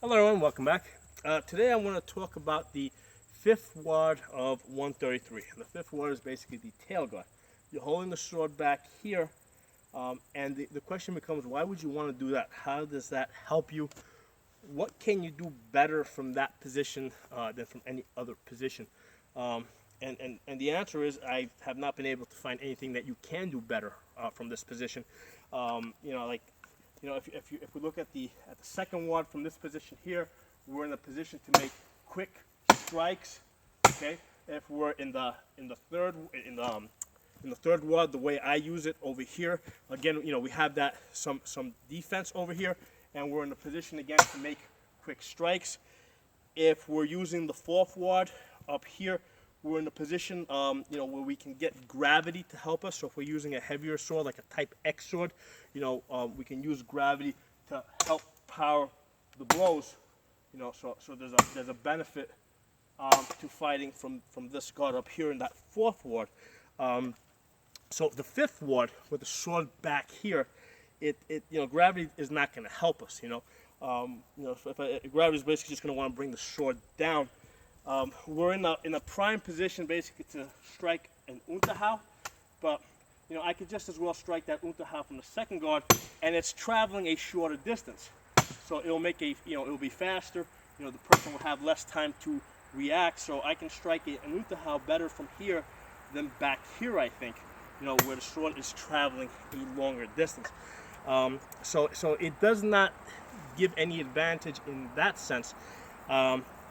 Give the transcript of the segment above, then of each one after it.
Hello everyone, welcome back. Today I want to talk about the fifth ward of 133. And the fifth ward is basically the tail guard. You're holding the sword back here, and the question becomes, why would you want to do that? How does that help you? What can you do better from that position than from any other position? And the answer is, I have not been able to find anything that you can do better from this position. If we look at the second ward from this position here, we're in a position to make quick strikes. Okay, if we're in the third ward, the way I use it over here, again, we have that some defense over here, and we're in a position again to make quick strikes. If we're using the fourth ward up here, we're in a position, where we can get gravity to help us. So if we're using a heavier sword, like a Type X sword, we can use gravity to help power the blows. So there's a benefit to fighting from this guard up here in that fourth ward. So the fifth ward with the sword back here, gravity is not going to help us. Gravity is basically just going to want to bring the sword down. We're in a prime position basically to strike an Unterhau, but I could just as well strike that Unterhau from the second guard, and it's traveling a shorter distance, so it'll make it'll be faster. The person will have less time to react, so I can strike an Unterhau better from here than back here, I think, where the sword is traveling a longer distance. So it does not give any advantage in that sense.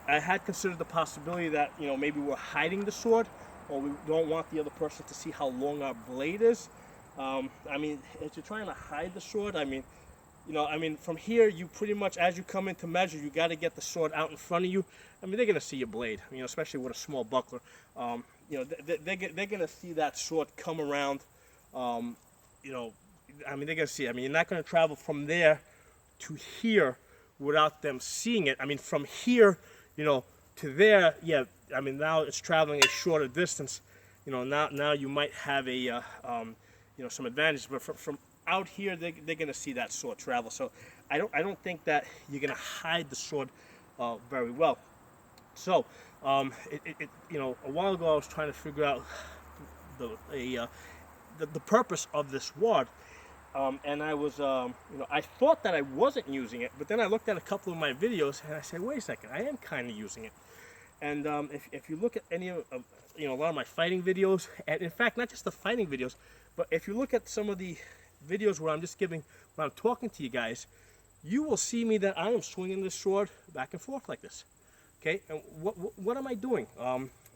I had considered the possibility that maybe we're hiding the sword, or we don't want the other person to see how long our blade is. If you're trying to hide the sword, from here, you pretty much, as you come into measure, you got to get the sword out in front of you. They're gonna see your blade, especially with a small buckler. They're gonna see that sword come around. They're gonna see. You're not gonna travel from there to here without them seeing it. From here, to there, yeah. Now it's traveling a shorter distance. Now you might have a, some advantage. But from out here, they're going to see that sword travel. So I don't think that you're going to hide the sword very well. So a while ago I was trying to figure out the purpose of this ward. And I was, I thought that I wasn't using it, but then I looked at a couple of my videos and I said, wait a second, I am kind of using it. And if you look at any of, a lot of my fighting videos, and in fact, not just the fighting videos, but if you look at some of the videos where I'm talking to you guys, you will see me that I am swinging this sword back and forth like this. Okay, and what am I doing?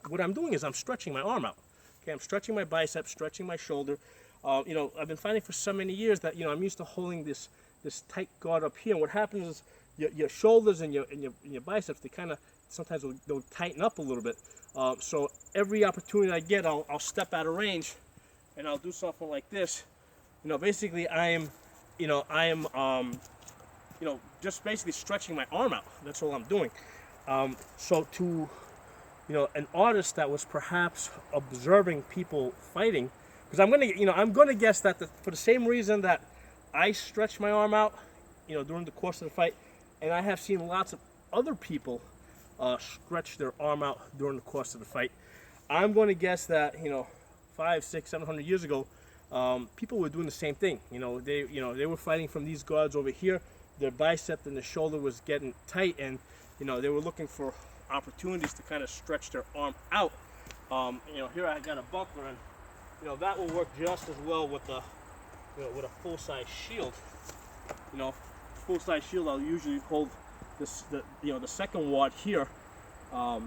What I'm doing is I'm stretching my arm out. Okay, I'm stretching my bicep, stretching my shoulder. I've been finding for so many years that I'm used to holding this tight guard up here. And what happens is your shoulders and your biceps, they kind of sometimes they'll tighten up a little bit. So every opportunity I get, I'll step out of range, and I'll do something like this. Basically I am just basically stretching my arm out. That's all I'm doing. So to an artist that was perhaps observing people fighting. Because I'm gonna guess that for the same reason that I stretch my arm out, during the course of the fight, and I have seen lots of other people stretch their arm out during the course of the fight. I'm going to guess that 500, 600, 700 years ago, people were doing the same thing. They were fighting from these guards over here. Their bicep and their shoulder was getting tight, and they were looking for opportunities to kind of stretch their arm out. Here I got a buckler, and that will work just as well with with a full-size shield. Full-size shield, I'll usually hold the second ward here. As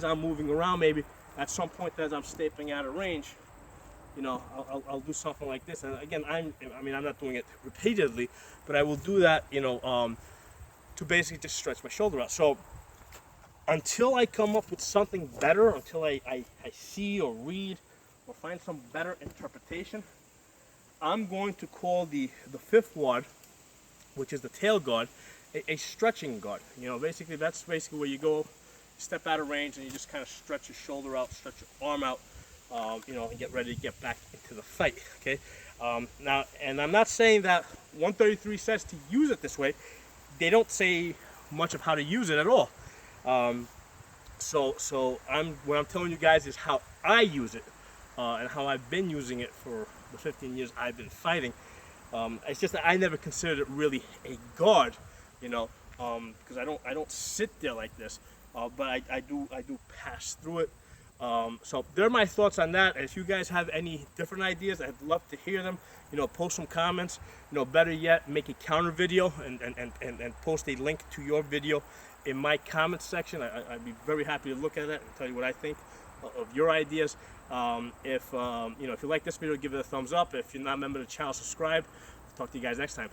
I'm moving around, maybe at some point as I'm stepping out of range, I'll do something like this. And again, I'm not doing it repeatedly, but I will do that, to basically just stretch my shoulder out. So until I come up with something better, until I see or read or find some better interpretation, I'm going to call the fifth ward, which is the tail guard, a stretching guard. Basically that's basically where you go, step out of range, and you just kind of stretch your shoulder out, stretch your arm out, and get ready to get back into the fight. Okay. Now, and I'm not saying that 133 says to use it this way. they don't say much of how to use it at all. So what I'm telling you guys is how I use it, and how I've been using it for the 15 years I've been fighting. It's just that I never considered it really a guard, you know, because I don't sit there like this, but I do pass through it. So there are my thoughts on that. If you guys have any different ideas, I'd love to hear them. You know, post some comments. You know, better yet, make a counter video and post a link to your video in my comment section. I'd be very happy to look at it and tell you what I think of your ideas. If you know, if you like this video, give it a thumbs up. If you're not a member of the channel, subscribe. Talk to you guys next time.